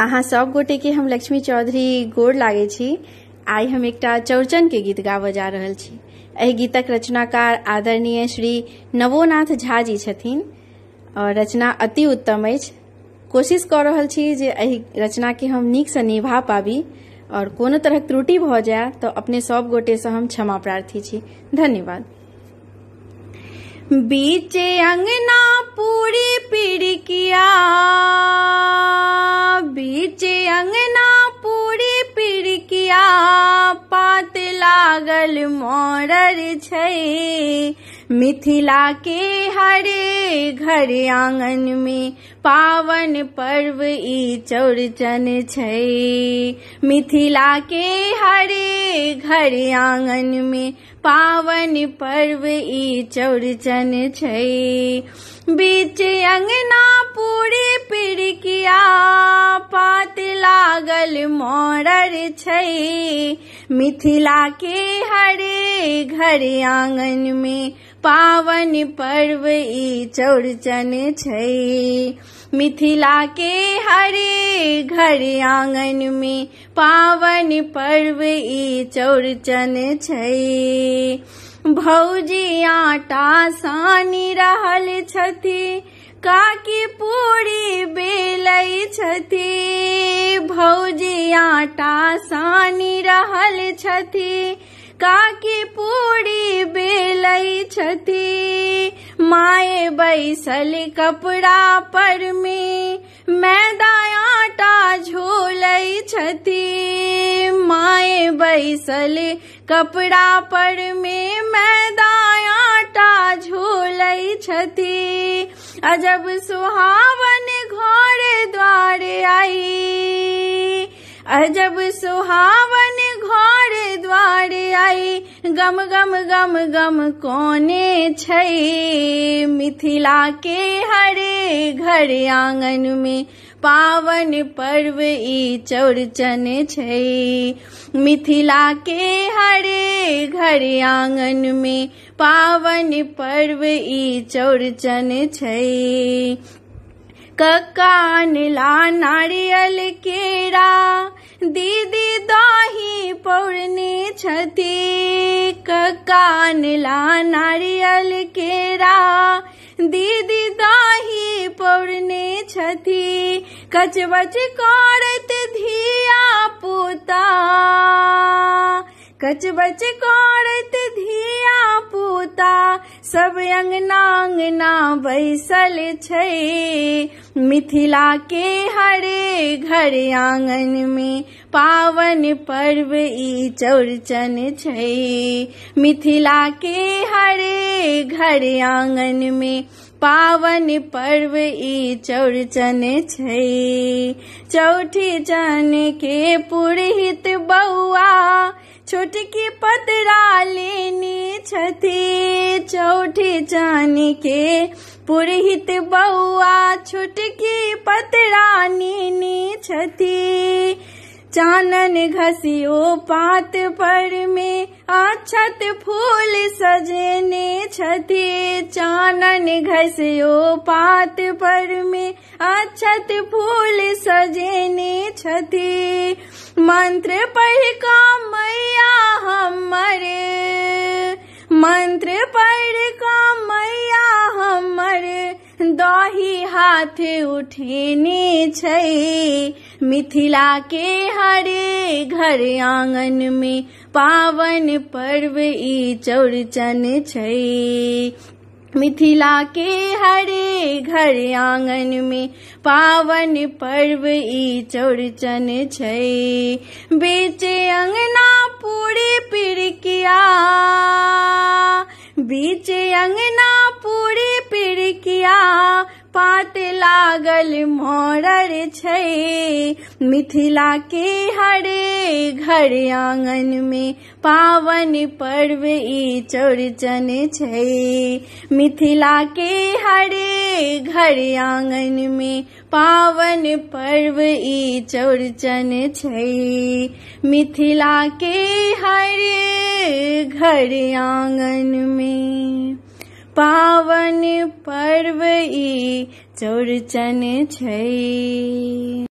अहाँ सब गोटे के हम लक्ष्मी चौधरी गोड़ लागे छी। आई हम एकटा चौरचन के गीत गाबऽ जा रहल छी। एहि गीतक रचनाकार आदरणीय श्री नवोनाथ झा जी छथिन और रचना अति उत्तम अछि। कोशिश कऽ रहल छी जे एहि रचना के हम नीक से निभा पाबी और कोनो तरहक त्रुटि भऽ जाय तो अपने सब गोटे से हम क्षमा प्रार्थी छी। धन्यवाद। बीचे अंगना पूरी पिड़किया, बीचे अंगना पूरी पिड़किया, पात लागल मोरर छै। मिथिला के हरे घर आंगन में पावन पर्व ई चौरचन छै। मिथिला के हरे घर आंगन में पावन पर्व ई चौरचन छै। बीच अंगना पूरी पिड़किया, पात लागल मोरर छै। मिथिला के हरे घर आंगन में पावन पर्व ई चौरचन छै। मिथिला के हरे घर आंगन में पावन पर्व ई चौरचन छै। भौजी आटा सानी रहल छथि, काकी पूरी बेलै छथि। भौजी आटा सानी रहल छथि, काकी पूरी बेलै छथि। माए बैसल कपड़ा पर में मैदा आटा झोलै छथि। माए बैसल कपड़ा पर में मैदा आटा झोलै छथि। अजब सुहावन घर द्वार आई, अजब सुहावन घर द्वार आई, गम गम गम गम कोने छै। मिथिला के हरे घर आंगन में पावन पर्व ई चौरचन छै। मिथिला के हरे घर आंगन में पावन पर्व ई चौरचन छै। कक्का अनला नारियल केरा, दीदी दही पौरने छथि। कक्का अनला नारियल केरा, दीदी दही पौरने छथि। कचबच करत धिया पुता, कचबच करत धिया पुता, सब अंगना अंगना बैसल छै। मिथिला के हरे घर आंगन में पावन पर्व ई चौरचन छै। मिथिला के हरे घर आंगन में पावन पर्व ई चौरचन छै। चौठी चन के पुरहित बउआ, छोटकी पतरा लेने छथि। चौठी चन के पुरहित बउआ, छोटकी पतरा लेने छथि। चानन घसियो पात पर में अक्षत फूल सजेने छथि। चानन घसियो पात पर में अक्षत फूल सजेने छथि। मंत्र पढ़ का मैया हमर, मंत्र पढ़ का मैया हमर, दही हाथ उठेने छै। मिथिला के हरे घर आंगन में पावन पर्व ई चौरचन छै। मिथिला के हरे घर आंगन में पावन पर्व ई चौरचन छै। बीचे अंगना पूरी पिड़किया, बीचे अंगना पूरी पिड़किया, पात लागल मोरर छै। मिथिला के हरे घर आंगन में पावन पर्व ई चौरचन छै। मिथिला के हरे घर आंगन में पावन पर्व ई चौरचन छै। मिथिला के हरे घर आंगन में पावन पर्व ई चौरचन छै।